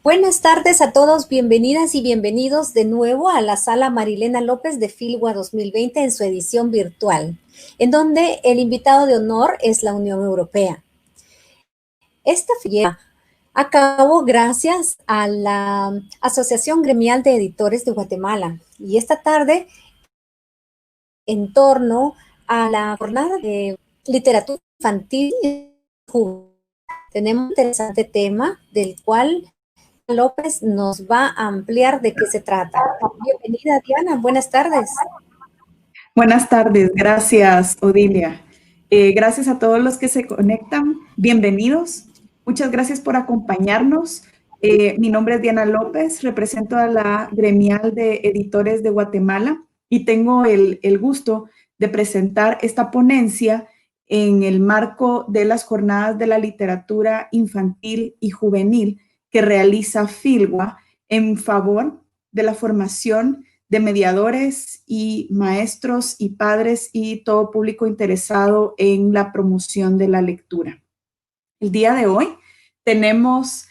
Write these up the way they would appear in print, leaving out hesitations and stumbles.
Buenas tardes a todos, bienvenidas y bienvenidos de nuevo a la sala Marilena López de Filgua 2020 en su edición virtual, en donde el invitado de honor es la Unión Europea. Esta fiesta a cabo gracias a la Asociación Gremial de Editores de Guatemala y esta tarde en torno a la jornada de literatura infantil y juvenil. Tenemos un interesante tema del cual López nos va a ampliar de qué se trata. Bienvenida, Diana. Buenas tardes. Buenas tardes. Gracias, Odilia. Gracias a todos los que se conectan. Bienvenidos. Muchas gracias por acompañarnos. Mi nombre es Diana López, represento a la Gremial de Editores de Guatemala y tengo el gusto de presentar esta ponencia en el marco de las jornadas de la literatura infantil y juvenil que realiza Filgua en favor de la formación de mediadores y maestros y padres y todo público interesado en la promoción de la lectura. El día de hoy tenemos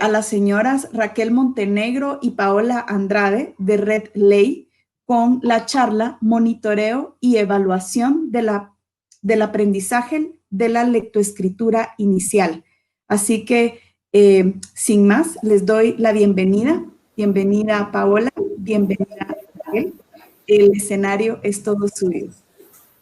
a las señoras Raquel Montenegro y Paola Andrade de Red Ley con la charla Monitoreo y Evaluación del aprendizaje de la lectoescritura inicial. Así que sin más, les doy la bienvenida. Bienvenida, Paola. Bienvenida, Raquel. El escenario es todo suyo.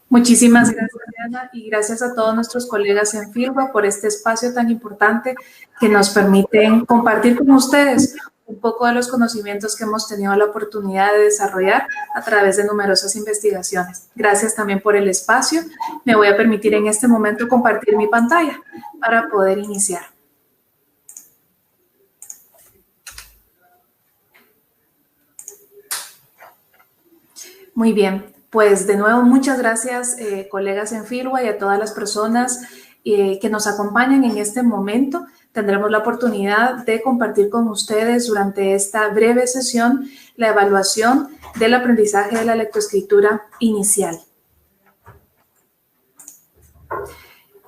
Muchísimas gracias, Diana, y gracias a todos nuestros colegas en Filgua por este espacio tan importante que nos permiten compartir con ustedes un poco de los conocimientos que hemos tenido la oportunidad de desarrollar a través de numerosas investigaciones. Gracias también por el espacio. Me voy a permitir en este momento compartir mi pantalla para poder iniciar. Muy bien, pues de nuevo muchas gracias colegas en Filgua y a todas las personas que nos acompañan en este momento. Tendremos la oportunidad de compartir con ustedes durante esta breve sesión la evaluación del aprendizaje de la lectoescritura inicial.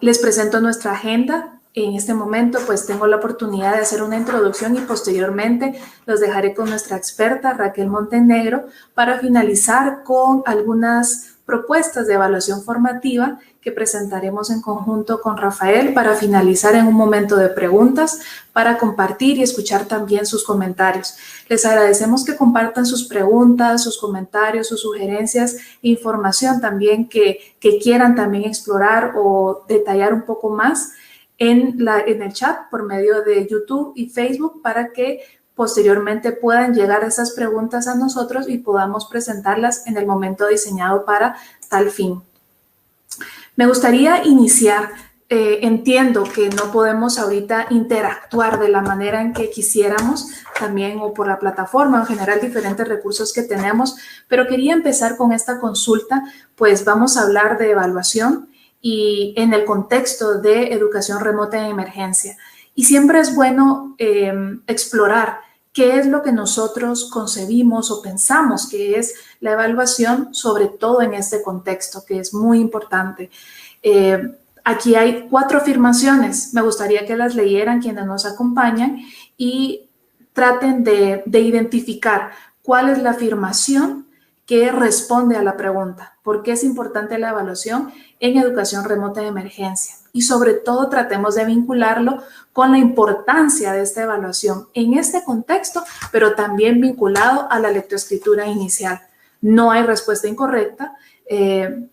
Les presento nuestra agenda. En este momento, pues tengo la oportunidad de hacer una introducción y posteriormente los dejaré con nuestra experta Raquel Montenegro para finalizar con algunas propuestas de evaluación formativa que presentaremos en conjunto con Rafael para finalizar en un momento de preguntas para compartir y escuchar también sus comentarios. Les agradecemos que compartan sus preguntas, sus comentarios, sus sugerencias e información también que quieran también explorar o detallar un poco más en el chat por medio de YouTube y Facebook para que posteriormente puedan llegar esas preguntas a nosotros y podamos presentarlas en el momento diseñado para tal fin. Me gustaría iniciar, entiendo que no podemos ahorita interactuar de la manera en que quisiéramos, también o por la plataforma, en general diferentes recursos que tenemos, pero quería empezar con esta consulta, pues vamos a hablar de evaluación y en el contexto de educación remota en emergencia. Y siempre es bueno explorar qué es lo que nosotros concebimos o pensamos que es la evaluación, sobre todo en este contexto, que es muy importante. Aquí hay 4 afirmaciones. Me gustaría que las leyeran quienes nos acompañan y traten de identificar cuál es la afirmación que responde a la pregunta. ¿Por qué es importante la evaluación en educación remota de emergencia? Y sobre todo tratemos de vincularlo con la importancia de esta evaluación en este contexto, pero también vinculado a la lectoescritura inicial. No hay respuesta incorrecta,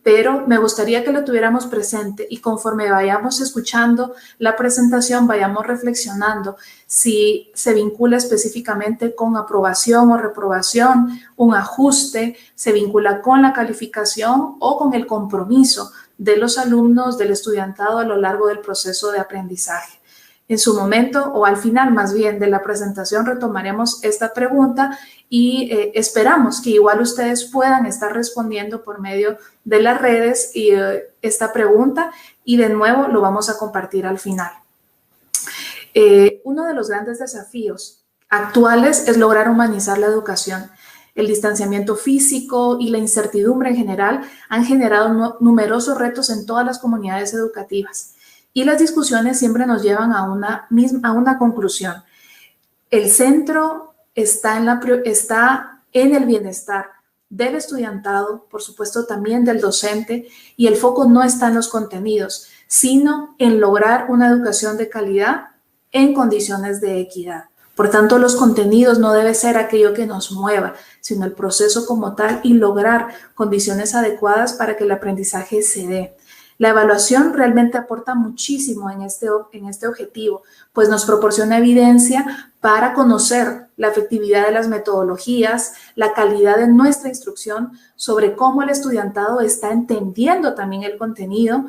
pero me gustaría que lo tuviéramos presente y conforme vayamos escuchando la presentación, vayamos reflexionando si se vincula específicamente con aprobación o reprobación, un ajuste, se vincula con la calificación o con el compromiso de los alumnos, del estudiantado a lo largo del proceso de aprendizaje. En su momento, o al final más bien de la presentación, retomaremos esta pregunta y esperamos que igual ustedes puedan estar respondiendo por medio de las redes y esta pregunta y de nuevo lo vamos a compartir al final. Uno de los grandes desafíos actuales es lograr humanizar la educación. El distanciamiento físico y la incertidumbre en general han generado numerosos retos en todas las comunidades educativas y las discusiones siempre nos llevan a una conclusión. El centro está en el bienestar del estudiantado, por supuesto también del docente, y el foco no está en los contenidos, sino en lograr una educación de calidad en condiciones de equidad. Por tanto, los contenidos no debe ser aquello que nos mueva, sino el proceso como tal y lograr condiciones adecuadas para que el aprendizaje se dé. La evaluación realmente aporta muchísimo en este objetivo, pues nos proporciona evidencia para conocer la efectividad de las metodologías, la calidad de nuestra instrucción, sobre cómo el estudiantado está entendiendo también el contenido,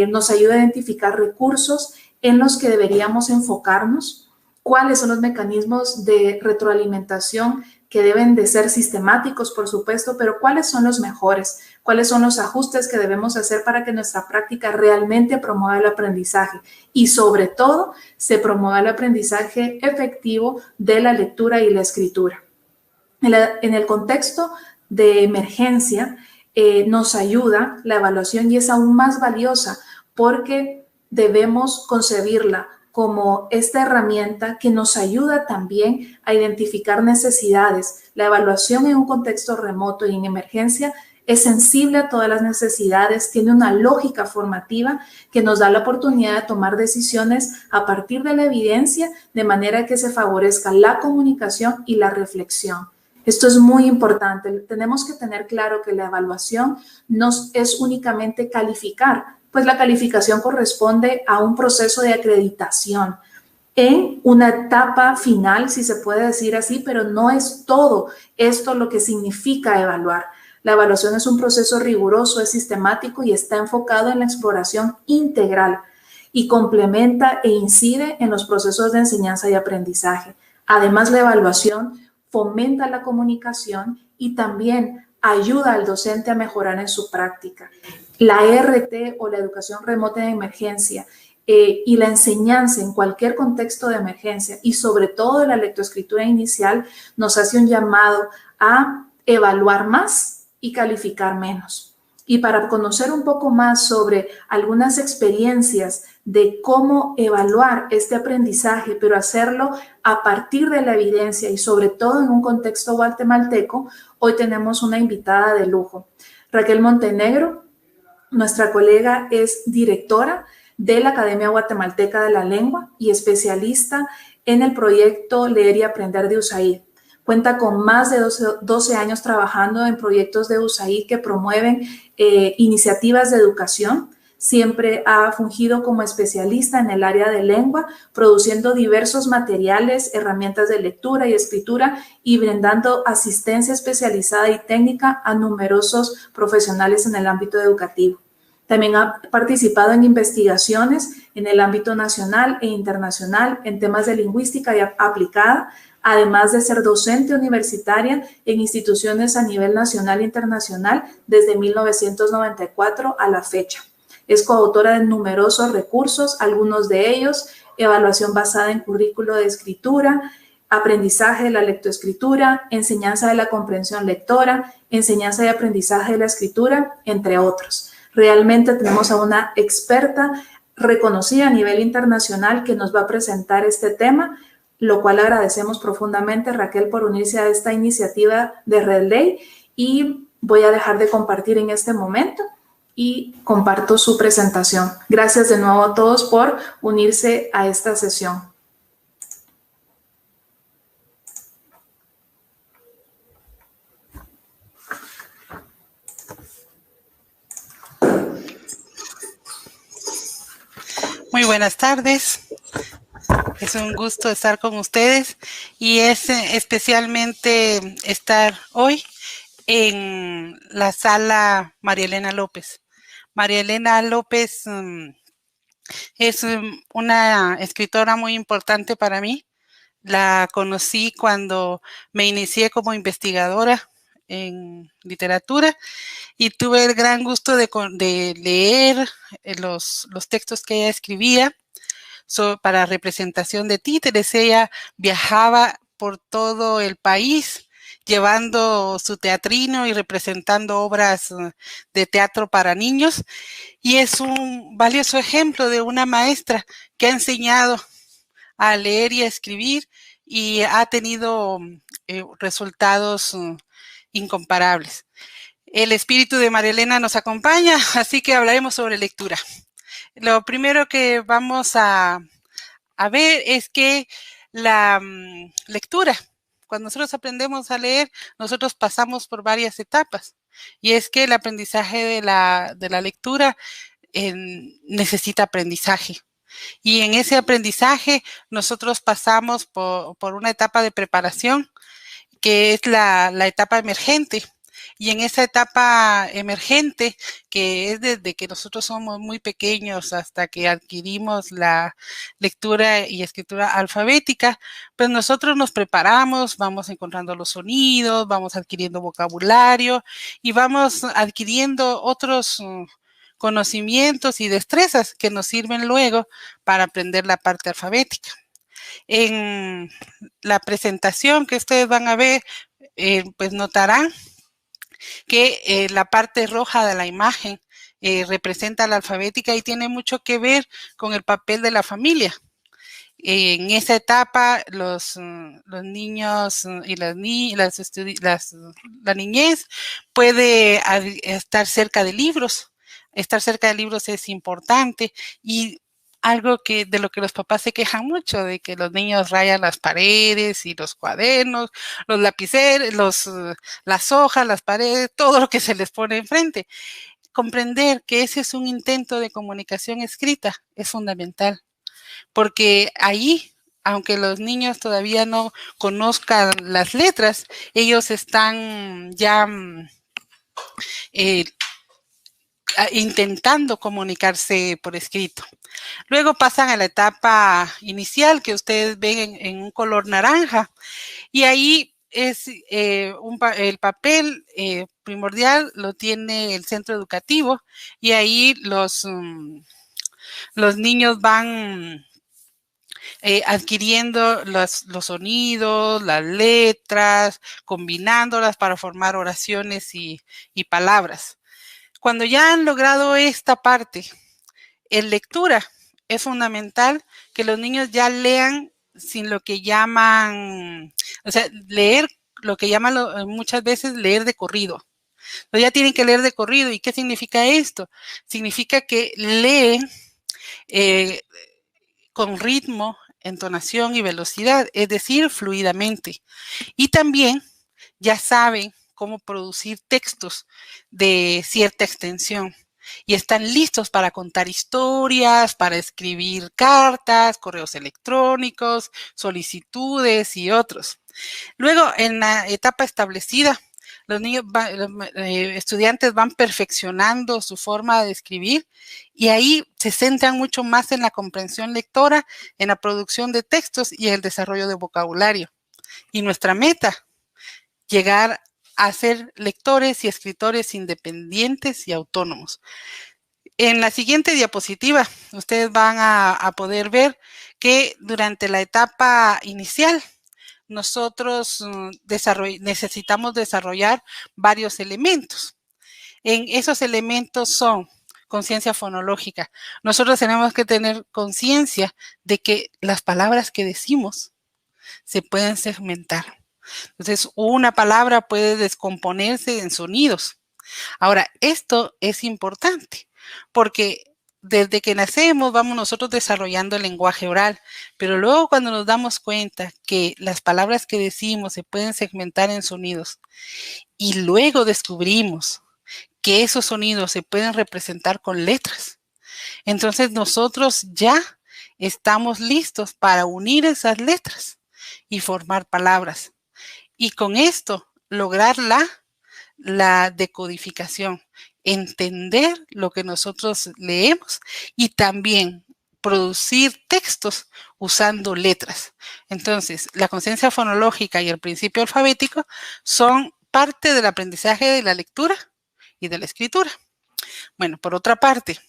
nos ayuda a identificar recursos en los que deberíamos enfocarnos, cuáles son los mecanismos de retroalimentación que deben de ser sistemáticos, por supuesto, pero cuáles son los mejores, cuáles son los ajustes que debemos hacer para que nuestra práctica realmente promueva el aprendizaje y, sobre todo, se promueva el aprendizaje efectivo de la lectura y la escritura. En el contexto de emergencia, nos ayuda la evaluación y es aún más valiosa porque debemos concebirla como esta herramienta que nos ayuda también a identificar necesidades. La evaluación en un contexto remoto y en emergencia es sensible a todas las necesidades, tiene una lógica formativa que nos da la oportunidad de tomar decisiones a partir de la evidencia, de manera que se favorezca la comunicación y la reflexión. Esto es muy importante. Tenemos que tener claro que la evaluación no es únicamente calificar, pues la calificación corresponde a un proceso de acreditación en una etapa final, si se puede decir así, pero no es todo esto lo que significa evaluar. La evaluación es un proceso riguroso, es sistemático y está enfocado en la exploración integral y complementa e incide en los procesos de enseñanza y aprendizaje. Además, la evaluación fomenta la comunicación y también ayuda al docente a mejorar en su práctica. La ERT o la educación remota en emergencia y la enseñanza en cualquier contexto de emergencia y sobre todo la lectoescritura inicial nos hace un llamado a evaluar más y calificar menos. Y para conocer un poco más sobre algunas experiencias de cómo evaluar este aprendizaje, pero hacerlo a partir de la evidencia y sobre todo en un contexto guatemalteco, hoy tenemos una invitada de lujo. Raquel Montenegro, nuestra colega, es directora de la Academia Guatemalteca de la Lengua y especialista en el proyecto Leer y Aprender de USAID. Cuenta con más de 12 años trabajando en proyectos de USAID que promueven iniciativas de educación. Siempre ha fungido como especialista en el área de lengua, produciendo diversos materiales, herramientas de lectura y escritura y brindando asistencia especializada y técnica a numerosos profesionales en el ámbito educativo. También ha participado en investigaciones en el ámbito nacional e internacional en temas de lingüística aplicada, además de ser docente universitaria en instituciones a nivel nacional e internacional desde 1994 a la fecha. Es coautora de numerosos recursos, algunos de ellos evaluación basada en currículo de escritura, aprendizaje de la lectoescritura, enseñanza de la comprensión lectora, enseñanza y aprendizaje de la escritura, entre otros. Realmente tenemos a una experta reconocida a nivel internacional que nos va a presentar este tema, lo cual agradecemos profundamente, Raquel, por unirse a esta iniciativa de Red Ley, y voy a dejar de compartir en este momento y comparto su presentación. Gracias de nuevo a todos por unirse a esta sesión. Muy buenas tardes. Es un gusto estar con ustedes y es especialmente estar hoy en la sala María Elena López. María Elena López es una escritora muy importante para mí. La conocí cuando me inicié como investigadora en literatura y tuve el gran gusto de leer los textos que ella escribía para representación de títeres. Ella viajaba por todo el país llevando su teatrino y representando obras de teatro para niños, y es un valioso ejemplo de una maestra que ha enseñado a leer y a escribir y ha tenido resultados incomparables. El espíritu de María Elena nos acompaña, así que hablaremos sobre lectura. Lo primero que vamos a ver es que la lectura, cuando nosotros aprendemos a leer, nosotros pasamos por varias etapas. Y es que el aprendizaje de la lectura necesita aprendizaje. Y en ese aprendizaje nosotros pasamos por una etapa de preparación, que es la etapa emergente. Y en esa etapa emergente, que es desde que nosotros somos muy pequeños hasta que adquirimos la lectura y escritura alfabética, pues nosotros nos preparamos, vamos encontrando los sonidos, vamos adquiriendo vocabulario y vamos adquiriendo otros conocimientos y destrezas que nos sirven luego para aprender la parte alfabética. En la presentación que ustedes van a ver, pues notarán que la parte roja de la imagen representa la alfabética y tiene mucho que ver con el papel de la familia. En esa etapa, los niños y la niñez puede estar cerca de libros. Estar cerca de libros es importante y algo de lo que los papás se quejan mucho, de que los niños rayan las paredes y los cuadernos, los lapiceros, las hojas, las paredes, todo lo que se les pone enfrente. Comprender que ese es un intento de comunicación escrita es fundamental, porque ahí, aunque los niños todavía no conozcan las letras, ellos están ya intentando comunicarse por escrito. Luego pasan a la etapa inicial que ustedes ven en un color naranja y ahí es el papel primordial lo tiene el centro educativo y ahí los niños van adquiriendo los sonidos, las letras, combinándolas para formar oraciones y palabras. Cuando ya han logrado esta parte, en lectura es fundamental que los niños ya lean sin lo que llaman, o sea, leer lo que llaman muchas veces leer de corrido. Entonces ya tienen que leer de corrido. ¿Y qué significa esto? Significa que leen con ritmo, entonación y velocidad, es decir, fluidamente. Y también ya saben cómo producir textos de cierta extensión y están listos para contar historias, para escribir cartas, correos electrónicos, solicitudes y otros. Luego, en la etapa establecida, los niños, estudiantes van perfeccionando su forma de escribir y ahí se centran mucho más en la comprensión lectora, en la producción de textos y el desarrollo de vocabulario. Y nuestra meta, llegar a ser lectores y escritores independientes y autónomos. En la siguiente diapositiva, ustedes van a poder ver que durante la etapa inicial, nosotros necesitamos desarrollar varios elementos. En esos elementos son conciencia fonológica. Nosotros tenemos que tener conciencia de que las palabras que decimos se pueden segmentar. Entonces, una palabra puede descomponerse en sonidos. Ahora, esto es importante porque desde que nacemos vamos nosotros desarrollando el lenguaje oral, pero luego cuando nos damos cuenta que las palabras que decimos se pueden segmentar en sonidos y luego descubrimos que esos sonidos se pueden representar con letras, entonces nosotros ya estamos listos para unir esas letras y formar palabras. Y con esto lograr la decodificación, entender lo que nosotros leemos y también producir textos usando letras. Entonces, la conciencia fonológica y el principio alfabético son parte del aprendizaje de la lectura y de la escritura. Bueno, por otra parte,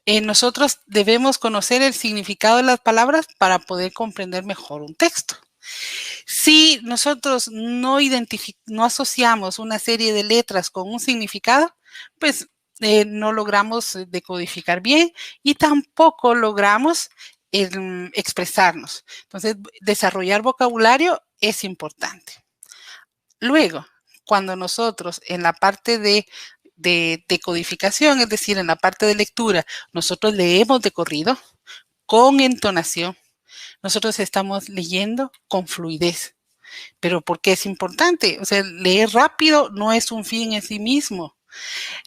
nosotros debemos conocer el significado de las palabras para poder comprender mejor un texto. Si nosotros no asociamos una serie de letras con un significado, pues no logramos decodificar bien y tampoco logramos expresarnos. Entonces, desarrollar vocabulario es importante. Luego, cuando nosotros en la parte de codificación, es decir, en la parte de lectura, nosotros leemos de corrido, con entonación, nosotros estamos leyendo con fluidez. ¿Pero por qué es importante? O sea, leer rápido no es un fin en sí mismo.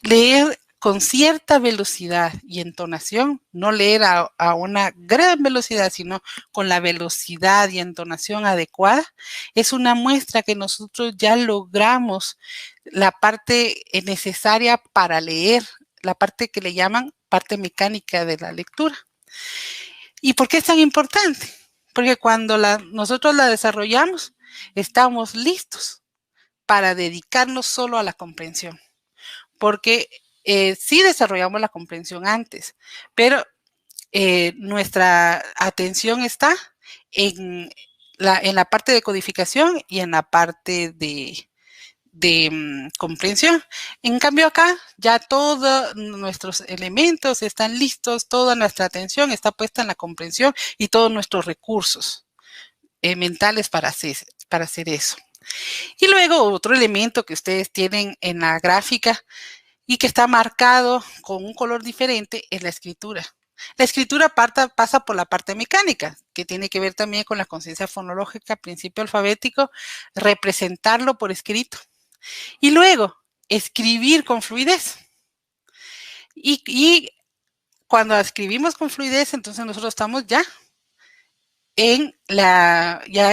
Leer con cierta velocidad y entonación, no leer a una gran velocidad, sino con la velocidad y entonación adecuada, es una muestra que nosotros ya logramos la parte necesaria para leer, la parte que le llaman parte mecánica de la lectura. ¿Y por qué es tan importante? Porque cuando nosotros la desarrollamos, estamos listos para dedicarnos solo a la comprensión. Porque sí desarrollamos la comprensión antes, pero nuestra atención está en la parte de codificación y en la parte de comprensión. En cambio acá ya todos nuestros elementos están listos, toda nuestra atención está puesta en la comprensión y todos nuestros recursos mentales para hacer eso. Y luego otro elemento que ustedes tienen en la gráfica y que está marcado con un color diferente es la escritura. La escritura pasa por la parte mecánica, que tiene que ver también con la conciencia fonológica, principio alfabético, representarlo por escrito. Y luego, escribir con fluidez. Y cuando escribimos con fluidez, entonces nosotros estamos ya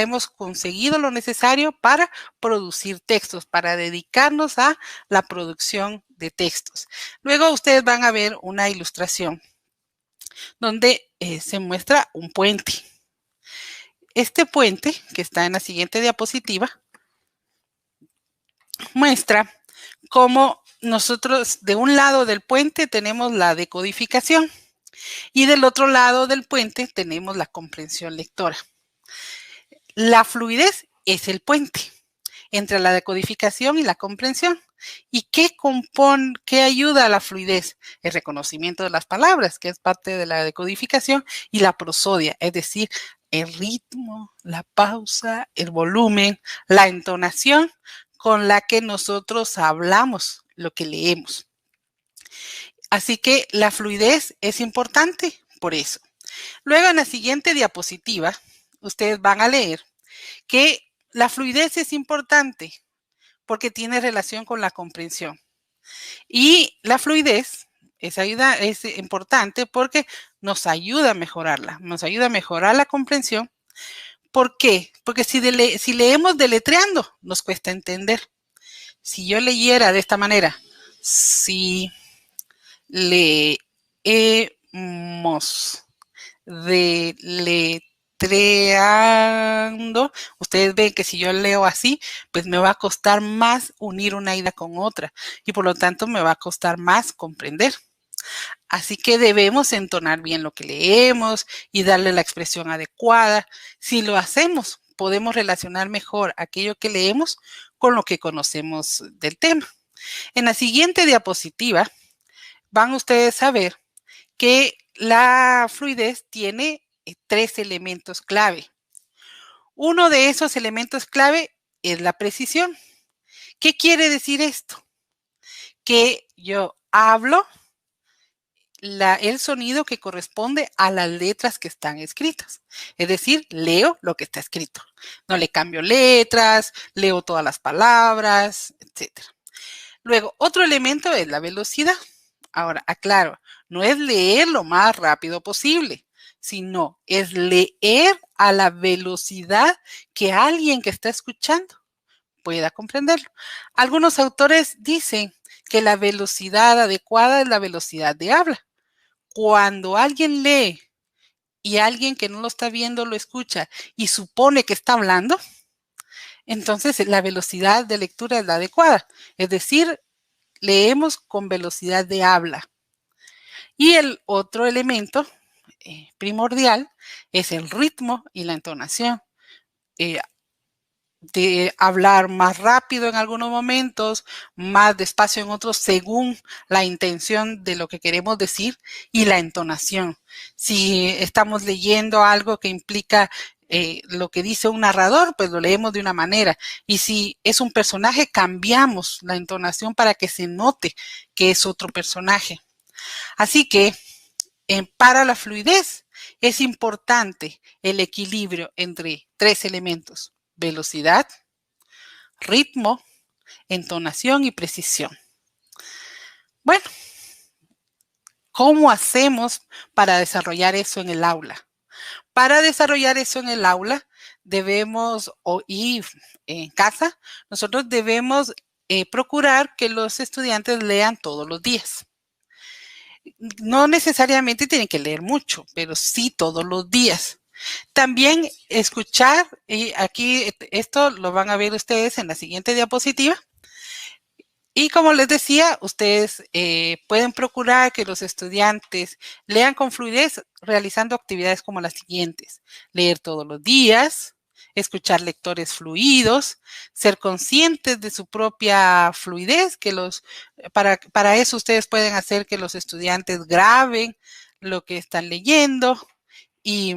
hemos conseguido lo necesario para producir textos, para dedicarnos a la producción de textos. Luego ustedes van a ver una ilustración donde se muestra un puente. Este puente, que está en la siguiente diapositiva, muestra cómo nosotros de un lado del puente tenemos la decodificación y del otro lado del puente tenemos la comprensión lectora. La fluidez es el puente entre la decodificación y la comprensión. ¿Y qué ayuda a la fluidez? El reconocimiento de las palabras, que es parte de la decodificación, y la prosodia, es decir, el ritmo, la pausa, el volumen, la entonación con la que nosotros hablamos lo que leemos. Así que la fluidez es importante por eso. Luego en la siguiente diapositiva, ustedes van a leer que la fluidez es importante porque tiene relación con la comprensión. Y la fluidez es importante porque nos ayuda a mejorarla, nos ayuda a mejorar la comprensión. ¿Por qué? Porque si leemos deletreando, nos cuesta entender. Si yo leyera de esta manera, si leemos deletreando, ustedes ven que si yo leo así, pues me va a costar más unir una idea con otra y por lo tanto me va a costar más comprender. Así que debemos entonar bien lo que leemos y darle la expresión adecuada. Si lo hacemos, podemos relacionar mejor aquello que leemos con lo que conocemos del tema. En la siguiente diapositiva van ustedes a ver que la fluidez tiene 3 elementos clave. Uno de esos elementos clave es la precisión. ¿Qué quiere decir esto? Que yo hablo el sonido que corresponde a las letras que están escritas. Es decir, leo lo que está escrito. No le cambio letras, leo todas las palabras, etc. Luego, otro elemento es la velocidad. Ahora, aclaro, no es leer lo más rápido posible, sino es leer a la velocidad que alguien que está escuchando pueda comprenderlo. Algunos autores dicen que la velocidad adecuada es la velocidad de habla. Cuando alguien lee y alguien que no lo está viendo lo escucha y supone que está hablando, entonces la velocidad de lectura es la adecuada. Es decir, leemos con velocidad de habla. Y el otro elemento primordial es el ritmo y la entonación. de hablar más rápido en algunos momentos, más despacio en otros, según la intención de lo que queremos decir y la entonación. Si estamos leyendo algo que implica lo que dice un narrador, pues lo leemos de una manera. Y si es un personaje, cambiamos la entonación para que se note que es otro personaje. Así que para la fluidez es importante el equilibrio entre 3 elementos: velocidad, ritmo, entonación y precisión. Bueno, ¿cómo hacemos para desarrollar eso en el aula? Para desarrollar eso en el aula, debemos, y en casa, nosotros debemos procurar que los estudiantes lean todos los días. No necesariamente tienen que leer mucho, pero sí todos los días. También escuchar, y aquí esto lo van a ver ustedes en la siguiente diapositiva. Y como les decía, ustedes pueden procurar que los estudiantes lean con fluidez realizando actividades como las siguientes: leer todos los días, escuchar lectores fluidos, ser conscientes de su propia fluidez, para eso ustedes pueden hacer que los estudiantes graben lo que están leyendo y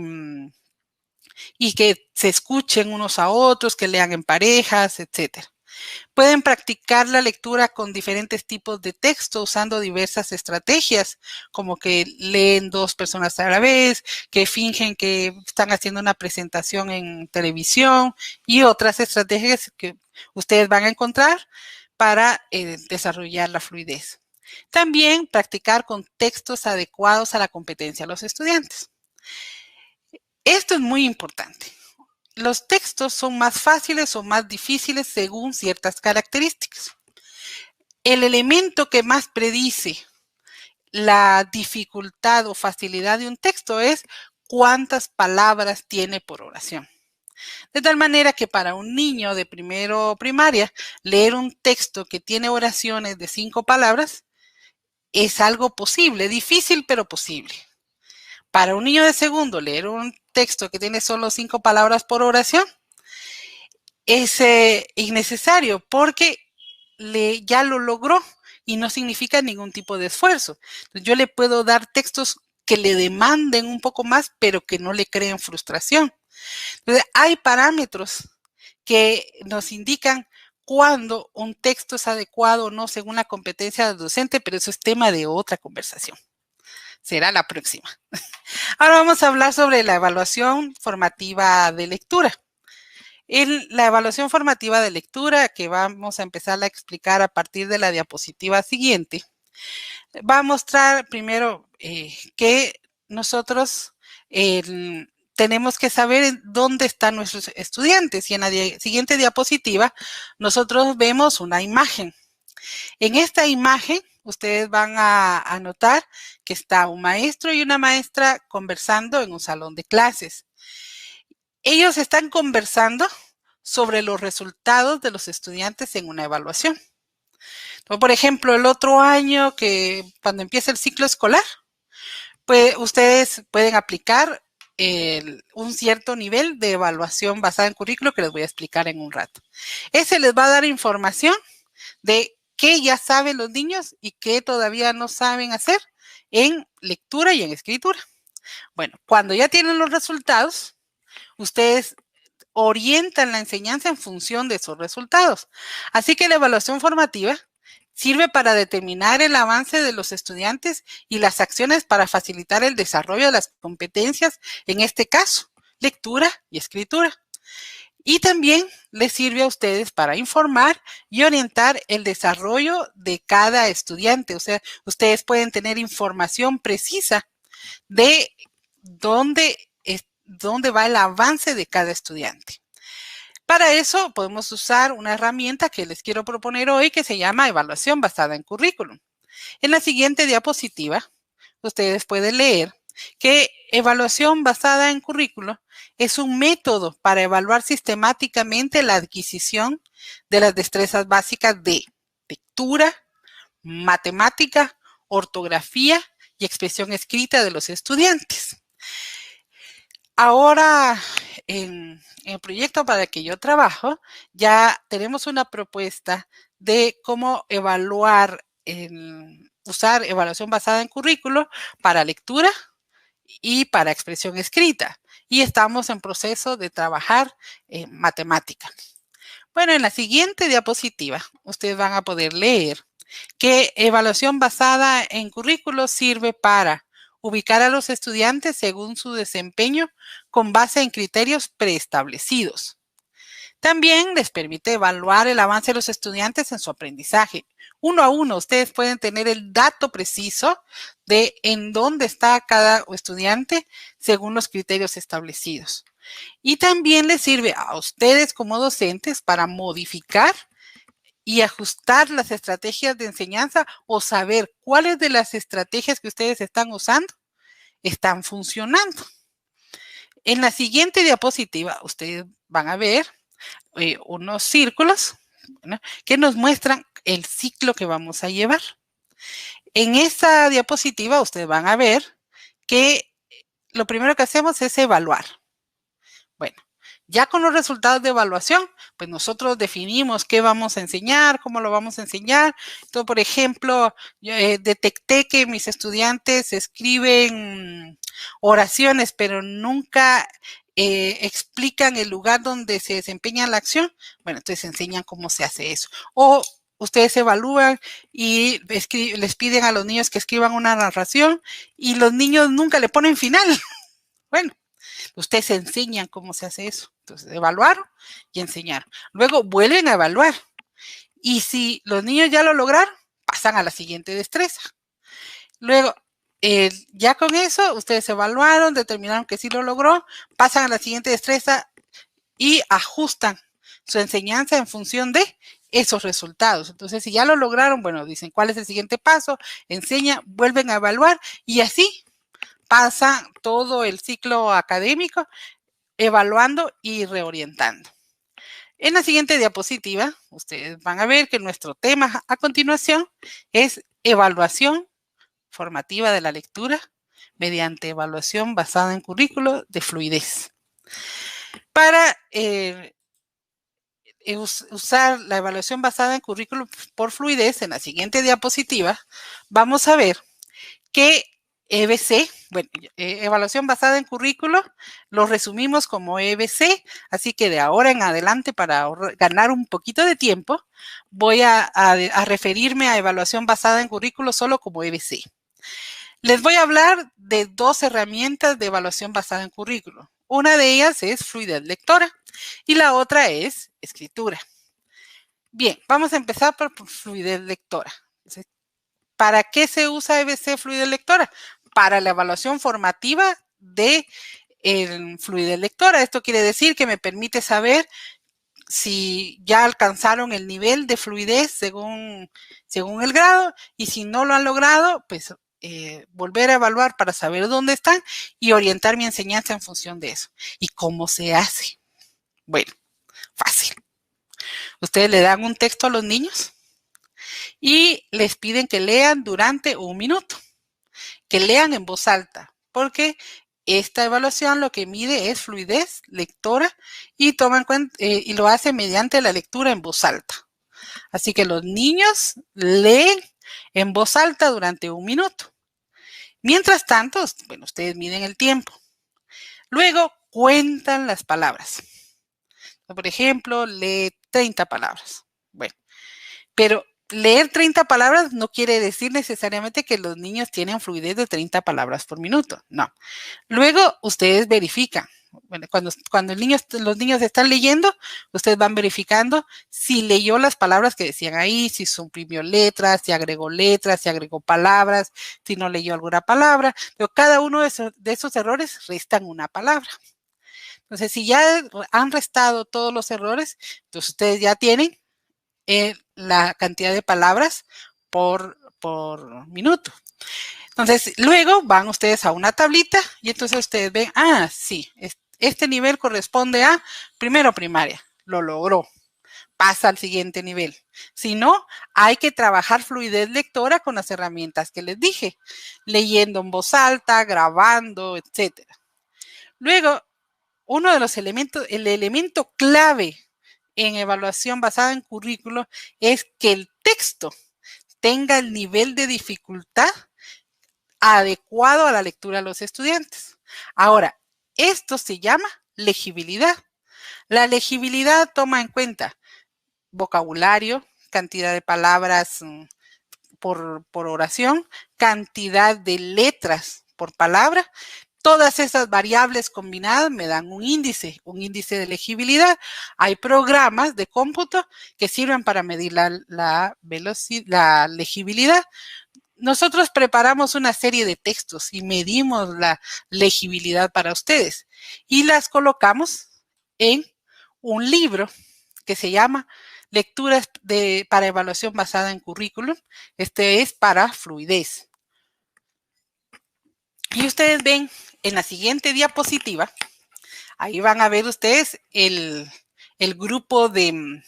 que se escuchen unos a otros, que lean en parejas, etcétera. Pueden practicar la lectura con diferentes tipos de texto usando diversas estrategias, como que leen 2 personas a la vez, que fingen que están haciendo una presentación en televisión y otras estrategias que ustedes van a encontrar para desarrollar la fluidez. También practicar con textos adecuados a la competencia de los estudiantes. Esto es muy importante. Los textos son más fáciles o más difíciles según ciertas características. El elemento que más predice la dificultad o facilidad de un texto es cuántas palabras tiene por oración. De tal manera que para un niño de primero primaria, leer un texto que tiene oraciones de 5 palabras es algo posible, difícil pero posible. Para un niño de segundo, leer un texto que tiene solo 5 palabras por oración es innecesario porque ya lo logró y no significa ningún tipo de esfuerzo. Entonces, yo le puedo dar textos que le demanden un poco más, pero que no le creen frustración. Entonces, hay parámetros que nos indican cuándo un texto es adecuado o no según la competencia del docente, pero eso es tema de otra conversación. Será la próxima. Ahora vamos a hablar sobre la evaluación formativa de lectura. La evaluación formativa de lectura, que vamos a empezar a explicar a partir de la diapositiva siguiente, va a mostrar primero que nosotros tenemos que saber dónde están nuestros estudiantes. Y en la siguiente diapositiva nosotros vemos una imagen. En esta imagen ustedes van a notar que está un maestro y una maestra conversando en un salón de clases. Ellos están conversando sobre los resultados de los estudiantes en una evaluación. Entonces, por ejemplo, el otro año, cuando empieza el ciclo escolar, pues ustedes pueden aplicar un cierto nivel de evaluación basada en currículo que les voy a explicar en un rato. Ese les va a dar información de qué ya saben los niños y qué todavía no saben hacer en lectura y en escritura. Bueno, cuando ya tienen los resultados, ustedes orientan la enseñanza en función de esos resultados. Así que la evaluación formativa sirve para determinar el avance de los estudiantes y las acciones para facilitar el desarrollo de las competencias, en este caso, lectura y escritura. Y también les sirve a ustedes para informar y orientar el desarrollo de cada estudiante. O sea, ustedes pueden tener información precisa de dónde va el avance de cada estudiante. Para eso podemos usar una herramienta que les quiero proponer hoy que se llama evaluación basada en currículum. En la siguiente diapositiva, ustedes pueden leer que evaluación basada en currículo es un método para evaluar sistemáticamente la adquisición de las destrezas básicas de lectura, matemática, ortografía y expresión escrita de los estudiantes. Ahora en el proyecto para el que yo trabajo, ya tenemos una propuesta de cómo evaluar, usar evaluación basada en currículo para lectura y para expresión escrita. Y estamos en proceso de trabajar en matemática. Bueno, en la siguiente diapositiva, ustedes van a poder leer que evaluación basada en currículo sirve para ubicar a los estudiantes según su desempeño con base en criterios preestablecidos. También les permite evaluar el avance de los estudiantes en su aprendizaje. Uno a uno, ustedes pueden tener el dato preciso de en dónde está cada estudiante según los criterios establecidos. Y también les sirve a ustedes como docentes para modificar y ajustar las estrategias de enseñanza o saber cuáles de las estrategias que ustedes están usando están funcionando. En la siguiente diapositiva, ustedes van a ver unos círculos, ¿no?, que nos muestran el ciclo que vamos a llevar. En esta diapositiva, ustedes van a ver que lo primero que hacemos es evaluar. Bueno, ya con los resultados de evaluación, pues nosotros definimos qué vamos a enseñar, cómo lo vamos a enseñar. Entonces, por ejemplo, yo detecté que mis estudiantes escriben oraciones, pero nunca explican el lugar donde se desempeña la acción. Bueno, entonces enseñan cómo se hace eso. O ustedes evalúan y les piden a los niños que escriban una narración y los niños nunca le ponen final. Bueno, ustedes enseñan cómo se hace eso. Entonces, evaluaron y enseñaron. Luego vuelven a evaluar. Y si los niños ya lo lograron, pasan a la siguiente destreza. Luego, ya con eso, ustedes evaluaron, determinaron que sí lo logró, pasan a la siguiente destreza y ajustan su enseñanza en función de esos resultados. Entonces, si ya lo lograron, bueno, dicen cuál es el siguiente paso, enseñan, vuelven a evaluar y así pasa todo el ciclo académico evaluando y reorientando. En la siguiente diapositiva, ustedes van a ver que nuestro tema a continuación es evaluación formativa de la lectura mediante evaluación basada en currículo de fluidez. Para usar la evaluación basada en currículo por fluidez, en la siguiente diapositiva, vamos a ver que EBC, bueno, evaluación basada en currículo, lo resumimos como EBC, así que de ahora en adelante, para ganar un poquito de tiempo, voy a referirme a evaluación basada en currículo solo como EBC. Les voy a hablar de dos herramientas de evaluación basada en currículo. Una de ellas es fluidez lectora y la otra es escritura. Bien, vamos a empezar por fluidez lectora. ¿Para qué se usa EBC fluidez lectora? Para la evaluación formativa de fluidez lectora. Esto quiere decir que me permite saber si ya alcanzaron el nivel de fluidez según el grado, y si no lo han logrado, pues volver a evaluar para saber dónde están y orientar mi enseñanza en función de eso. ¿Y cómo se hace? Bueno, fácil. Ustedes le dan un texto a los niños y les piden que lean durante 1 minuto, que lean en voz alta, porque esta evaluación lo que mide es fluidez lectora y toma en cuenta y lo hace mediante la lectura en voz alta. Así que los niños leen en voz alta durante 1 minuto. Mientras tanto, bueno, ustedes miden el tiempo. Luego cuentan las palabras. Por ejemplo, lee 30 palabras. Bueno, pero leer 30 palabras no quiere decir necesariamente que los niños tienen fluidez de 30 palabras por minuto. No. Luego ustedes verifican. Bueno, cuando los niños están leyendo, ustedes van verificando si leyó las palabras que decían ahí, si suprimió letras, si agregó palabras, si no leyó alguna palabra. Pero cada uno de esos errores restan una palabra. Entonces, si ya han restado todos los errores, entonces ustedes ya tienen la cantidad de palabras por minuto. Entonces, luego van ustedes a una tablita y entonces ustedes ven, sí, este nivel corresponde a primero primaria, lo logró, pasa al siguiente nivel. Si no, hay que trabajar fluidez lectora con las herramientas que les dije, leyendo en voz alta, grabando, etc. Luego, uno de los elementos, el elemento clave en evaluación basada en currículo es que el texto tenga el nivel de dificultad adecuado a la lectura de los estudiantes. Ahora, esto se llama legibilidad. La legibilidad toma en cuenta vocabulario, cantidad de palabras por oración, cantidad de letras por palabra. Todas esas variables combinadas me dan un índice de legibilidad. Hay programas de cómputo que sirven para medir la legibilidad. Nosotros preparamos una serie de textos y medimos la legibilidad para ustedes y las colocamos en un libro que se llama Lecturas para evaluación basada en currículum. Este es para fluidez. Y ustedes ven en la siguiente diapositiva, ahí van a ver ustedes el grupo de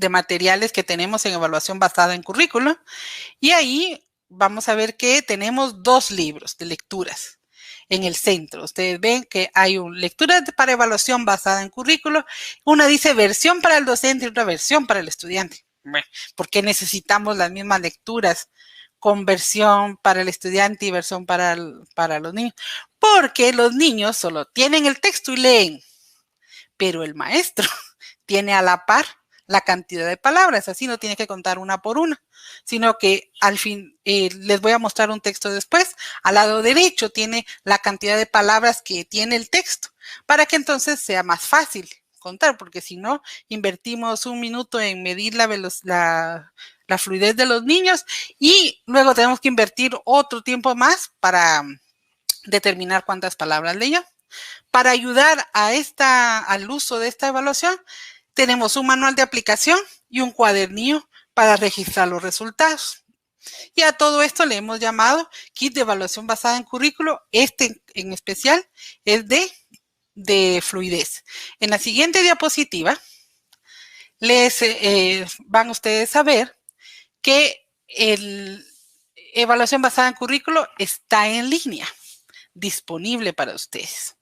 materiales que tenemos en evaluación basada en currículum. Y ahí vamos a ver que tenemos 2 libros de lecturas en el centro. Ustedes ven que hay lecturas para evaluación basada en currículo. Una dice versión para el docente y otra versión para el estudiante. Bueno, ¿por qué necesitamos las mismas lecturas con versión para el estudiante y versión para los niños? Porque los niños solo tienen el texto y leen, pero el maestro tiene a la par la cantidad de palabras, así no tiene que contar una por una, sino que al fin, les voy a mostrar un texto después, al lado derecho tiene la cantidad de palabras que tiene el texto, para que entonces sea más fácil contar, porque si no, invertimos un minuto en medir la fluidez de los niños y luego tenemos que invertir otro tiempo más para determinar cuántas palabras leyó. Para ayudar al uso de esta evaluación, tenemos un manual de aplicación y un cuadernillo para registrar los resultados. Y a todo esto le hemos llamado kit de evaluación basada en currículo. Este en especial es de fluidez. En la siguiente diapositiva van ustedes a ver que evaluación basada en currículo está en línea, disponible para ustedes.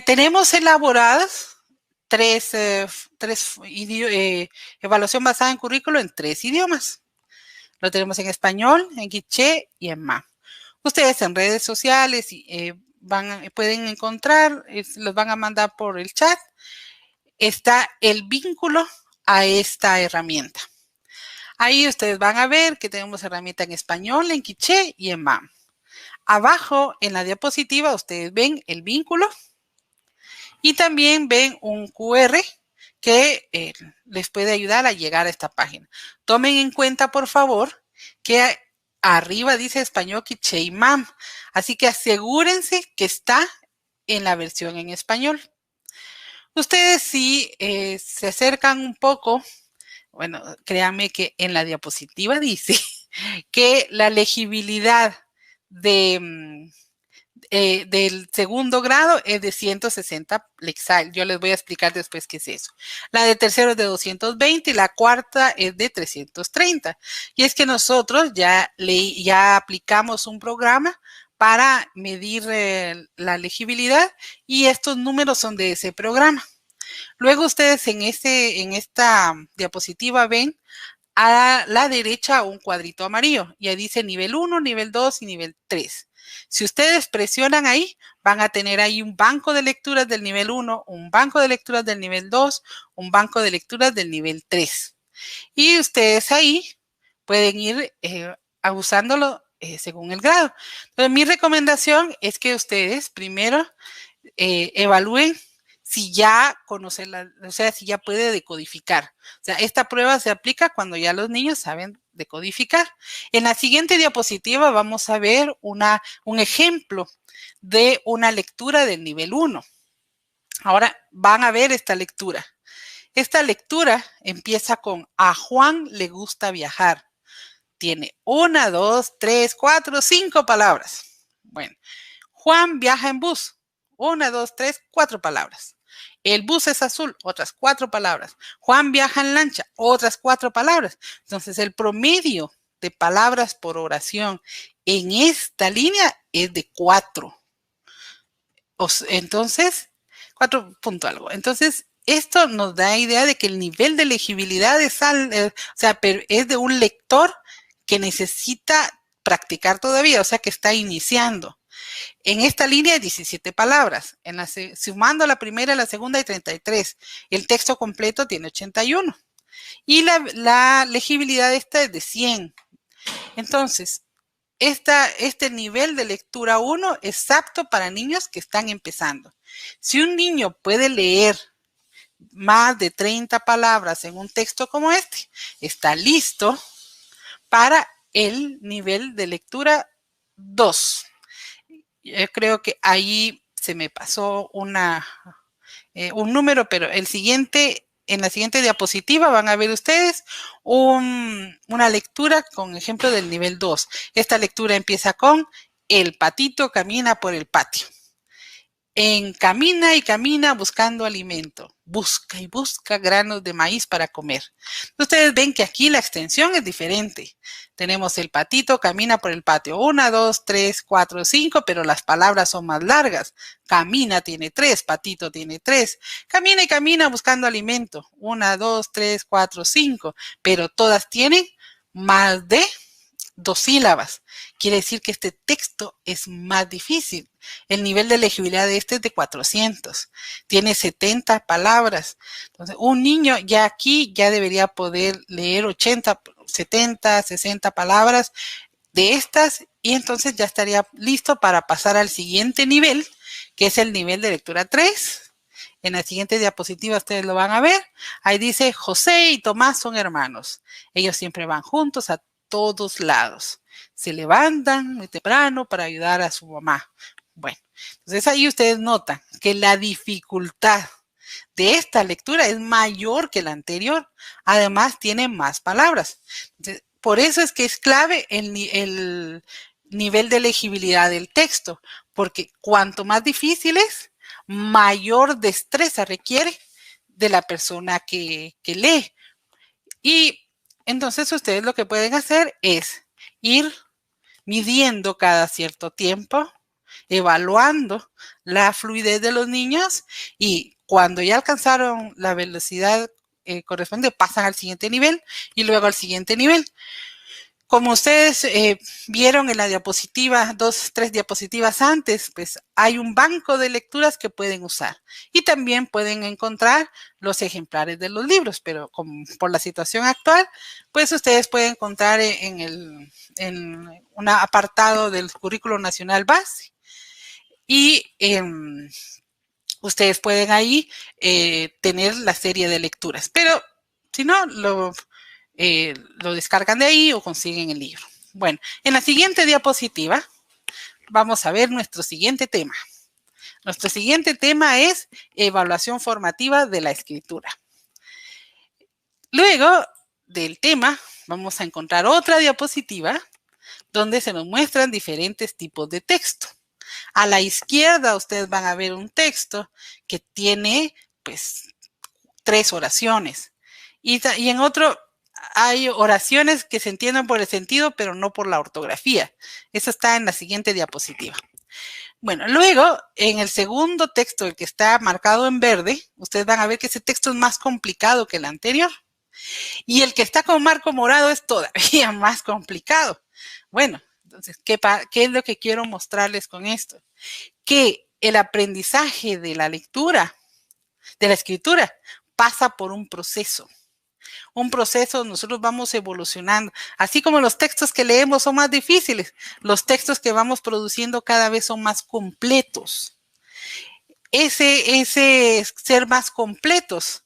Tenemos elaboradas evaluación basada en currículo en 3 idiomas. Lo tenemos en español, en quiché y en ma. Ustedes en redes sociales pueden encontrar, los van a mandar por el chat. Está el vínculo a esta herramienta. Ahí ustedes van a ver que tenemos herramienta en español, en quiché y en ma. Abajo en la diapositiva ustedes ven el vínculo. Y también ven un QR que les puede ayudar a llegar a esta página. Tomen en cuenta, por favor, que arriba dice español quiché y mam. Así que asegúrense que está en la versión en español. Ustedes si se acercan un poco, bueno, créanme que en la diapositiva dice que la legibilidad del segundo grado es de 160 Lexile. Yo les voy a explicar después qué es eso. La de tercero es de 220 y la cuarta es de 330. Y es que nosotros ya aplicamos un programa para medir la legibilidad y estos números son de ese programa. Luego ustedes en esta diapositiva ven a la derecha un cuadrito amarillo y ahí dice nivel 1, nivel 2 y nivel 3. Si ustedes presionan ahí, van a tener ahí un banco de lecturas del nivel 1, un banco de lecturas del nivel 2, un banco de lecturas del nivel 3. Y ustedes ahí pueden ir usándolo según el grado. Entonces, mi recomendación es que ustedes primero evalúen si ya conoce, si ya puede decodificar. O sea, esta prueba se aplica cuando ya los niños saben decodificar. En la siguiente diapositiva vamos a ver un ejemplo de una lectura del nivel 1. Ahora van a ver esta lectura. Esta lectura empieza con a Juan le gusta viajar. Tiene 1, 2, 3, 4, 5 palabras. Bueno, Juan viaja en bus. 1, 2, 3, 4 palabras. El bus es azul, otras 4 palabras. Juan viaja en lancha, otras 4 palabras. Entonces, el promedio de palabras por oración en esta línea es de 4. Entonces, 4 punto algo. Entonces, esto nos da idea de que el nivel de legibilidad es de un lector que necesita practicar todavía, o sea, que está iniciando. En esta línea hay 17 palabras. Sumando la primera y la segunda hay 33. El texto completo tiene 81. Y la legibilidad esta es de 100. Entonces, este nivel de lectura 1 es apto para niños que están empezando. Si un niño puede leer más de 30 palabras en un texto como este, está listo para el nivel de lectura 2. Yo creo que ahí se me pasó un número, pero en la siguiente diapositiva van a ver ustedes una lectura con ejemplo del nivel 2. Esta lectura empieza con: el patito camina por el patio. Camina y camina buscando alimento. Busca y busca granos de maíz para comer. Ustedes ven que aquí la extensión es diferente. Tenemos: el patito camina por el patio. 1, 2, 3, 4, 5, pero las palabras son más largas. Camina tiene 3, patito tiene 3. Camina y camina buscando alimento. 1, 2, 3, 4, 5, pero todas tienen más de 2 sílabas. Quiere decir que este texto es más difícil. El nivel de legibilidad de este es de 400. Tiene 70 palabras. Entonces, un niño ya aquí ya debería poder leer 80, 70, 60 palabras de estas, y entonces ya estaría listo para pasar al siguiente nivel, que es el nivel de lectura 3. En la siguiente diapositiva ustedes lo van a ver. Ahí dice: José y Tomás son hermanos. Ellos siempre van juntos a todos lados. Se levantan muy temprano para ayudar a su mamá. Bueno, entonces ahí ustedes notan que la dificultad de esta lectura es mayor que la anterior. Además, tiene más palabras. Entonces, por eso es que es clave el nivel de legibilidad del texto, porque cuanto más difícil es, mayor destreza requiere de la persona que lee. Y entonces ustedes lo que pueden hacer es ir midiendo cada cierto tiempo, evaluando la fluidez de los niños, y cuando ya alcanzaron la velocidad correspondiente, pasan al siguiente nivel y luego al siguiente nivel. Como ustedes vieron en la diapositiva, 3 diapositivas antes, pues hay un banco de lecturas que pueden usar, y también pueden encontrar los ejemplares de los libros, pero por la situación actual, pues ustedes pueden encontrar en un apartado del Currículo Nacional Base, y ustedes pueden ahí tener la serie de lecturas, pero si no, lo descargan de ahí o consiguen el libro. Bueno, en la siguiente diapositiva vamos a ver nuestro siguiente tema. Nuestro siguiente tema es evaluación formativa de la escritura. Luego del tema vamos a encontrar otra diapositiva donde se nos muestran diferentes tipos de texto. A la izquierda ustedes van a ver un texto que tiene pues 3 oraciones, y en otro hay oraciones que se entienden por el sentido, pero no por la ortografía. Eso está en la siguiente diapositiva. Bueno, luego, en el segundo texto, el que está marcado en verde, ustedes van a ver que ese texto es más complicado que el anterior. Y el que está con marco morado es todavía más complicado. Bueno, entonces, ¿qué es lo que quiero mostrarles con esto? Que el aprendizaje de la lectura, de la escritura, pasa por un proceso. Nosotros vamos evolucionando. Así como los textos que leemos son más difíciles, los textos que vamos produciendo cada vez son más completos. Ese ser más completos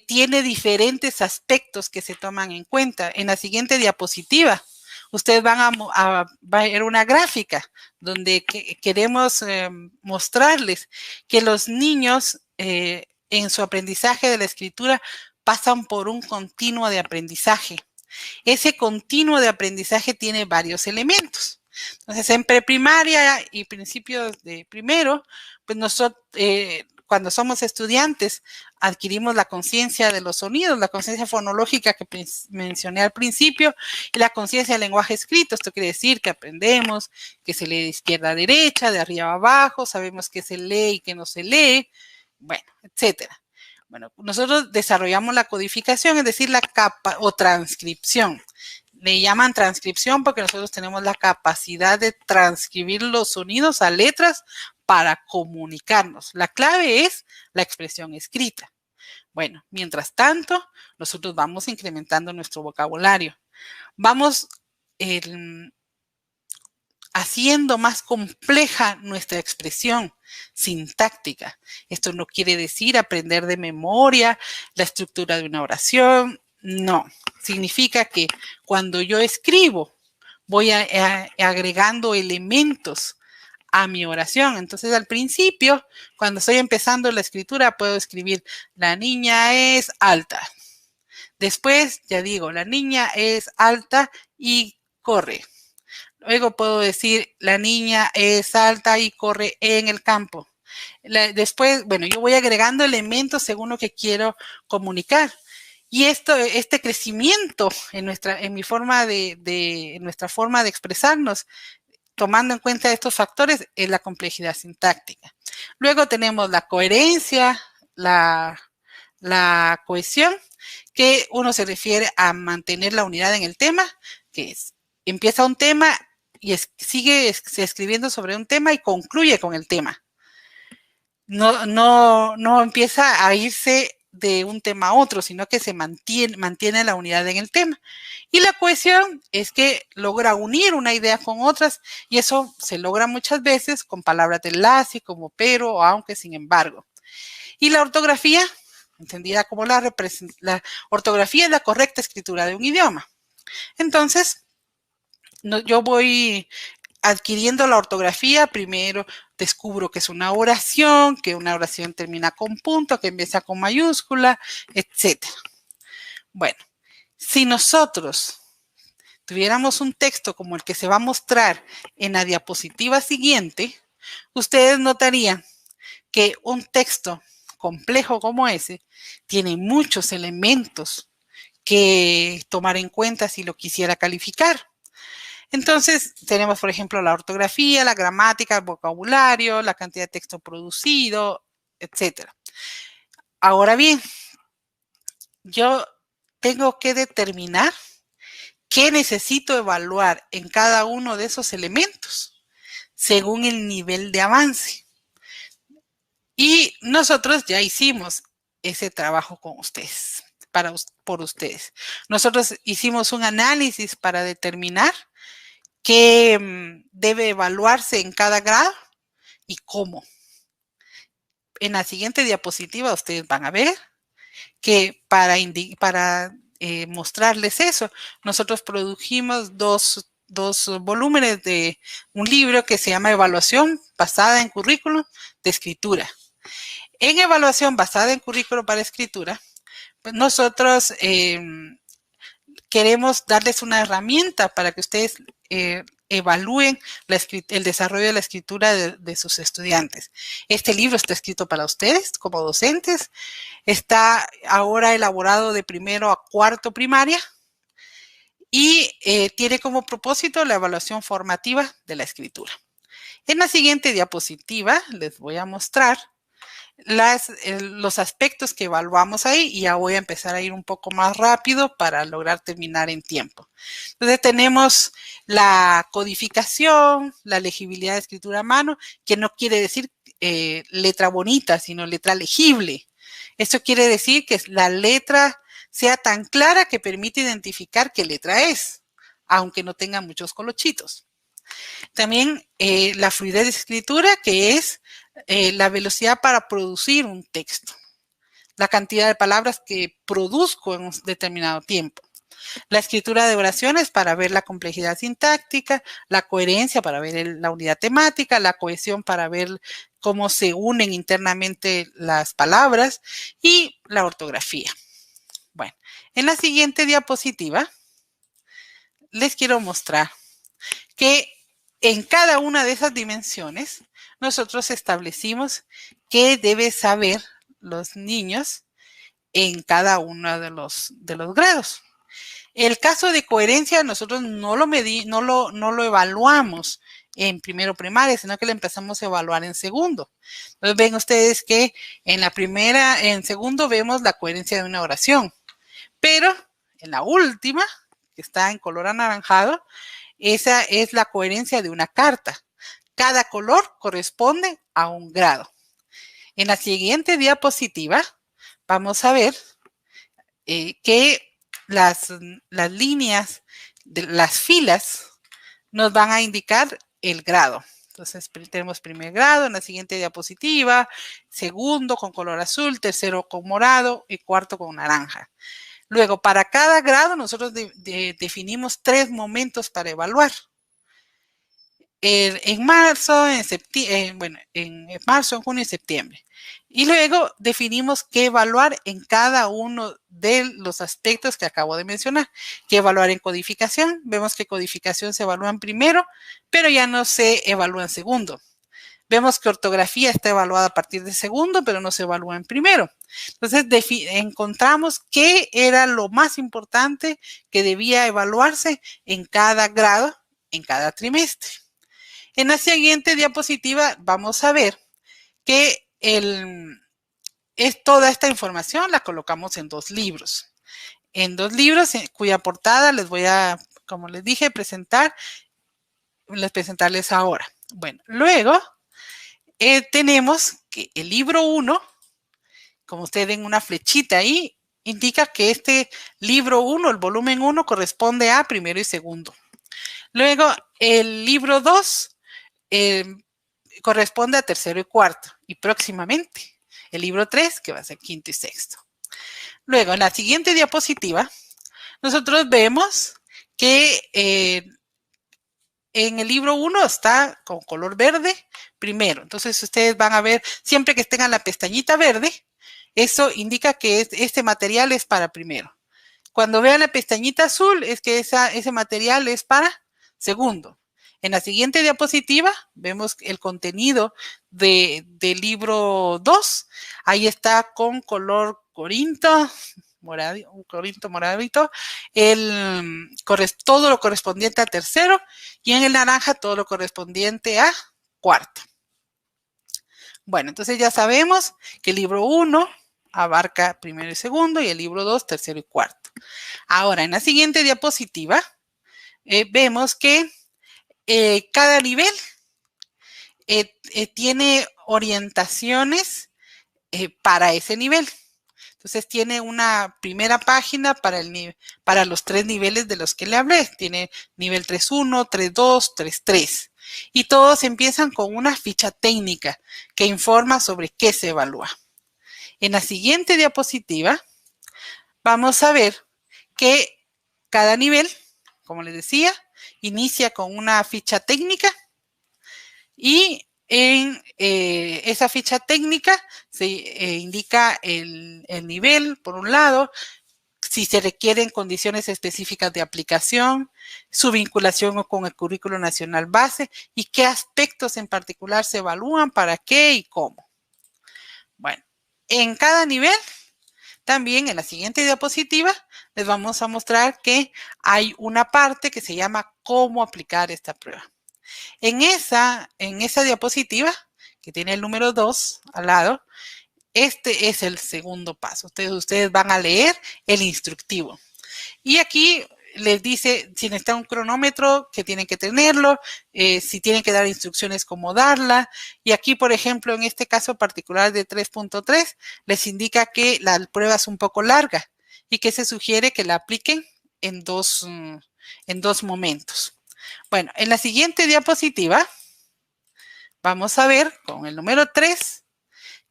tiene diferentes aspectos que se toman en cuenta. En la siguiente diapositiva, ustedes van a ver una gráfica donde queremos mostrarles que los niños en su aprendizaje de la escritura pasan por un continuo de aprendizaje. Ese continuo de aprendizaje tiene varios elementos. Entonces, en preprimaria y principios de primero, pues nosotros cuando somos estudiantes, adquirimos la conciencia de los sonidos, la conciencia fonológica que mencioné al principio, y la conciencia del lenguaje escrito. Esto quiere decir que aprendemos que se lee de izquierda a derecha, de arriba a abajo, sabemos que se lee y que no se lee, bueno, etcétera. Bueno, nosotros desarrollamos la codificación, es decir, la capa o transcripción. Le llaman transcripción porque nosotros tenemos la capacidad de transcribir los sonidos a letras para comunicarnos. La clave es la expresión escrita. Bueno, mientras tanto, nosotros vamos incrementando nuestro vocabulario. Vamos haciendo más compleja nuestra expresión sintáctica. Esto no quiere decir aprender de memoria la estructura de una oración. No, significa que cuando yo escribo, voy agregando elementos a mi oración. Entonces, al principio, cuando estoy empezando la escritura, puedo escribir, la niña es alta. Después, ya digo, la niña es alta y corre. Luego puedo decir, la niña es alta y corre en el campo. Después, bueno, yo voy agregando elementos según lo que quiero comunicar. Y este crecimiento en nuestra forma de expresarnos, tomando en cuenta estos factores, es la complejidad sintáctica. Luego tenemos la coherencia, la cohesión, que uno se refiere a mantener la unidad en el tema, que es, empieza un tema y sigue escribiendo sobre un tema y concluye con el tema. No empieza a irse de un tema a otro, sino que se mantiene la unidad en el tema. Y la cohesión es que logra unir una idea con otras, y eso se logra muchas veces con palabras de enlace como pero o aunque, sin embargo. Y la ortografía, entendida como la ortografía es la correcta escritura de un idioma. Entonces, yo voy adquiriendo la ortografía. Primero descubro que es una oración, que una oración termina con punto, que empieza con mayúscula, etc. Bueno, si nosotros tuviéramos un texto como el que se va a mostrar en la diapositiva siguiente, ustedes notarían que un texto complejo como ese tiene muchos elementos que tomar en cuenta si lo quisiera calificar. Entonces, tenemos, por ejemplo, la ortografía, la gramática, el vocabulario, la cantidad de texto producido, etc. Ahora bien, yo tengo que determinar qué necesito evaluar en cada uno de esos elementos según el nivel de avance. Y nosotros ya hicimos ese trabajo con ustedes, por ustedes. Nosotros hicimos un análisis para determinar qué debe evaluarse en cada grado y cómo. En la siguiente diapositiva ustedes van a ver que para mostrarles eso, nosotros produjimos dos volúmenes de un libro que se llama Evaluación basada en currículum de escritura. En evaluación basada en currículum para escritura, pues nosotros queremos darles una herramienta para que ustedes evalúen el desarrollo de la escritura de sus estudiantes. Este libro está escrito para ustedes como docentes. Está ahora elaborado de primero a cuarto primaria y tiene como propósito la evaluación formativa de la escritura. En la siguiente diapositiva les voy a mostrar los aspectos que evaluamos ahí, y ya voy a empezar a ir un poco más rápido para lograr terminar en tiempo. Entonces tenemos la codificación, la legibilidad de escritura a mano, que no quiere decir letra bonita, sino letra legible. Esto quiere decir que la letra sea tan clara que permite identificar qué letra es, aunque no tenga muchos colochitos. También la fluidez de escritura, que es la velocidad para producir un texto, la cantidad de palabras que produzco en un determinado tiempo. La escritura de oraciones para ver la complejidad sintáctica, la coherencia para ver la unidad temática, la cohesión para ver cómo se unen internamente las palabras, y la ortografía. Bueno, en la siguiente diapositiva les quiero mostrar que en cada una de esas dimensiones, nosotros establecimos qué deben saber los niños en cada uno de los grados. El caso de coherencia nosotros no lo evaluamos en primero primaria, sino que lo empezamos a evaluar en segundo. Entonces ven ustedes que en segundo vemos la coherencia de una oración, pero en la última, que está en color anaranjado, esa es la coherencia de una carta. Cada color corresponde a un grado. En la siguiente diapositiva vamos a ver que las líneas, las filas, nos van a indicar el grado. Entonces tenemos primer grado en la siguiente diapositiva, segundo con color azul, tercero con morado y cuarto con naranja. Luego, para cada grado nosotros definimos 3 momentos para evaluar. En marzo, en junio y septiembre. Y luego definimos qué evaluar en cada uno de los aspectos que acabo de mencionar. Qué evaluar en codificación. Vemos que codificación se evalúa en primero, pero ya no se evalúa en segundo. Vemos que ortografía está evaluada a partir de segundo, pero no se evalúa en primero. Entonces, encontramos qué era lo más importante que debía evaluarse en cada grado, en cada trimestre. En la siguiente diapositiva vamos a ver que toda esta información la colocamos en 2 libros. En 2 libros cuya portada les voy a, como les dije, presentarles ahora. Bueno, luego tenemos que el libro 1, como ustedes ven una flechita ahí, indica que este libro 1, el volumen 1, corresponde a primero y segundo. Luego el libro 2 corresponde a tercero y cuarto, y próximamente el libro 3, que va a ser quinto y sexto. Luego, en la siguiente diapositiva, nosotros vemos que en el libro 1 está con color verde primero. Entonces, ustedes van a ver, siempre que tengan la pestañita verde, eso indica que este material es para primero. Cuando vean la pestañita azul, es que ese material es para segundo. En la siguiente diapositiva vemos el contenido del libro 2. Ahí está con color corinto, un corinto moradito, todo lo correspondiente a tercero, y en el naranja todo lo correspondiente a cuarto. Bueno, entonces ya sabemos que el libro 1 abarca primero y segundo, y el libro 2 tercero y cuarto. Ahora, en la siguiente diapositiva vemos que cada nivel tiene orientaciones para ese nivel. Entonces tiene una primera página para los 3 niveles de los que le hablé. Tiene nivel 3.1, 3.2, 3.3. Y todos empiezan con una ficha técnica que informa sobre qué se evalúa. En la siguiente diapositiva vamos a ver que cada nivel, como les decía, inicia con una ficha técnica, y en esa ficha técnica se indica el nivel, por un lado, si se requieren condiciones específicas de aplicación, su vinculación con el currículo nacional base y qué aspectos en particular se evalúan, para qué y cómo. Bueno, en cada nivel, también en la siguiente diapositiva, les vamos a mostrar que hay una parte que se llama cómo aplicar esta prueba. En esa diapositiva, que tiene el número 2 al lado, este es el segundo paso. Ustedes van a leer el instructivo. Y aquí les dice si necesitan un cronómetro, que tienen que tenerlo, si tienen que dar instrucciones, cómo darla. Y aquí, por ejemplo, en este caso particular de 3.3, les indica que la prueba es un poco larga y que se sugiere que la apliquen en dos momentos. Bueno, en la siguiente diapositiva vamos a ver con el número 3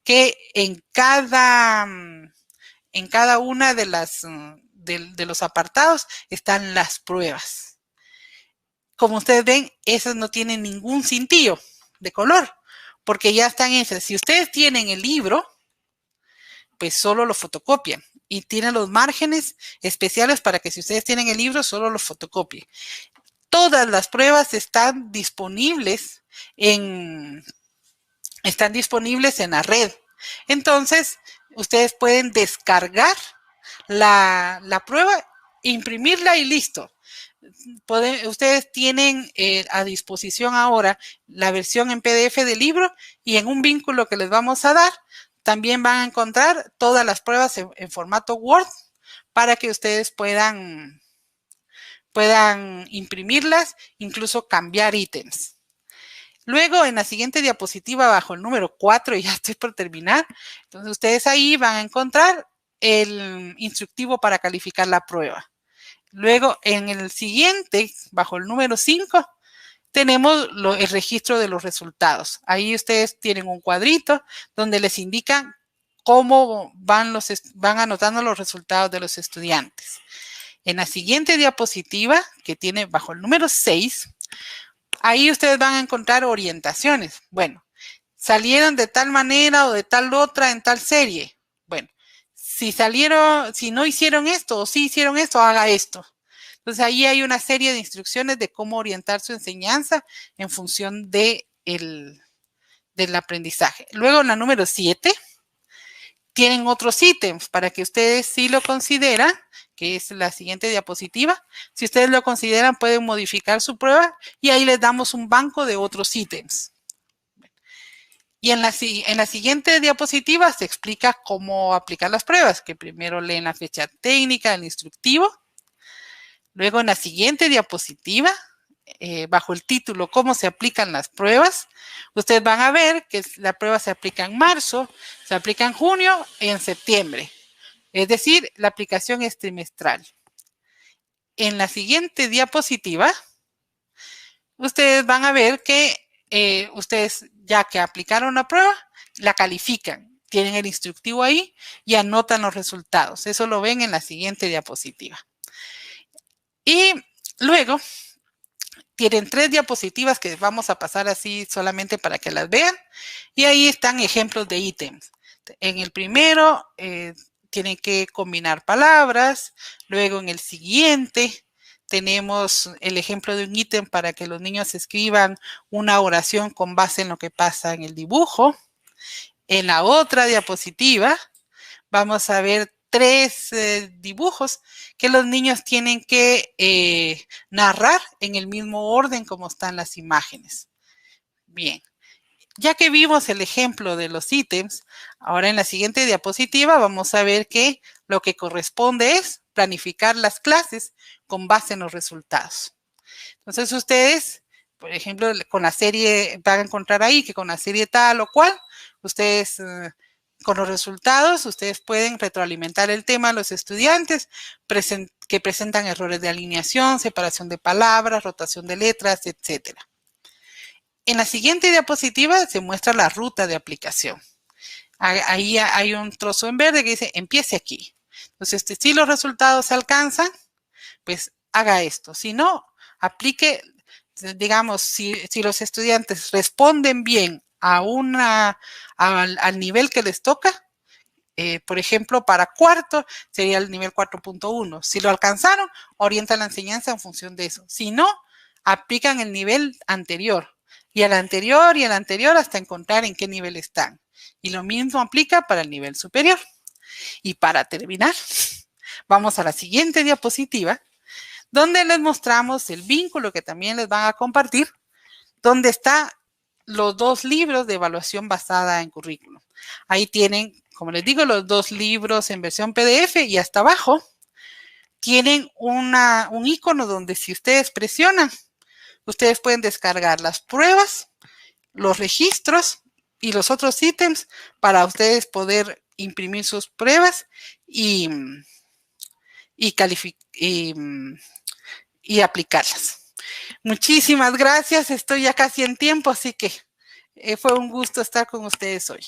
que en cada una de los apartados están las pruebas. Como ustedes ven, esas no tienen ningún cintillo de color, porque ya están hechas. Si ustedes tienen el libro, pues solo lo fotocopian, y tienen los márgenes especiales para que si ustedes tienen el libro, solo lo fotocopien. todas las pruebas están disponibles en la red. Entonces, ustedes pueden descargar la prueba, imprimirla y listo. Ustedes tienen a disposición ahora la versión en PDF del libro, y en un vínculo que les vamos a dar también van a encontrar todas las pruebas en formato Word para que ustedes puedan imprimirlas, incluso cambiar ítems. Luego, en la siguiente diapositiva, bajo el número 4, y ya estoy por terminar, entonces ustedes ahí van a encontrar el instructivo para calificar la prueba. Luego, en el siguiente, bajo el número 5, tenemos el registro de los resultados. Ahí ustedes tienen un cuadrito donde les indican cómo van anotando los resultados de los estudiantes. En la siguiente diapositiva, que tiene bajo el número 6, ahí ustedes van a encontrar orientaciones. Bueno, salieron de tal manera o de tal otra en tal serie. Bueno, si no hicieron esto o si hicieron esto, haga esto. Entonces ahí hay una serie de instrucciones de cómo orientar su enseñanza en función del aprendizaje. Luego en la número 7 tienen otros ítems para que ustedes, si lo consideran, que es la siguiente diapositiva, si ustedes lo consideran, pueden modificar su prueba y ahí les damos un banco de otros ítems. Y en la siguiente diapositiva se explica cómo aplicar las pruebas, que primero leen la fecha técnica, el instructivo. Luego en la siguiente diapositiva, bajo el título ¿Cómo se aplican las pruebas?, ustedes van a ver que la prueba se aplica en marzo, se aplica en junio y en septiembre. Es decir, la aplicación es trimestral. En la siguiente diapositiva, ustedes van a ver que ustedes, ya que aplicaron la prueba, la califican. Tienen el instructivo ahí y anotan los resultados. Eso lo ven en la siguiente diapositiva. Y luego tienen 3 diapositivas que vamos a pasar así solamente para que las vean. Y ahí están ejemplos de ítems. En el primero tienen que combinar palabras. Luego en el siguiente tenemos el ejemplo de un ítem para que los niños escriban una oración con base en lo que pasa en el dibujo. En la otra diapositiva vamos a ver 3 dibujos que los niños tienen que narrar en el mismo orden como están las imágenes. Bien, ya que vimos el ejemplo de los ítems, ahora en la siguiente diapositiva vamos a ver que lo que corresponde es planificar las clases con base en los resultados. Entonces ustedes, por ejemplo, con la serie, van a encontrar ahí que con la serie tal o cual, ustedes con los resultados, ustedes pueden retroalimentar el tema a los estudiantes que presentan errores de alineación, separación de palabras, rotación de letras, etc. En la siguiente diapositiva se muestra la ruta de aplicación. Ahí hay un trozo en verde que dice, empiece aquí. Entonces, si los resultados se alcanzan, pues haga esto. Si no, aplique, digamos, si los estudiantes responden bien al nivel que les toca, por ejemplo, para cuarto sería el nivel 4.1. Si lo alcanzaron, orientan la enseñanza en función de eso. Si no, aplican el nivel anterior. Y el anterior hasta encontrar en qué nivel están. Y lo mismo aplica para el nivel superior. Y para terminar, vamos a la siguiente diapositiva, donde les mostramos el vínculo que también les van a compartir, donde están los 2 libros de evaluación basada en currículum. Ahí tienen, como les digo, los 2 libros en versión PDF y hasta abajo tienen un icono donde si ustedes presionan, ustedes pueden descargar las pruebas, los registros y los otros ítems para ustedes poder imprimir sus pruebas y aplicarlas. Muchísimas gracias. Estoy ya casi en tiempo, así que fue un gusto estar con ustedes hoy.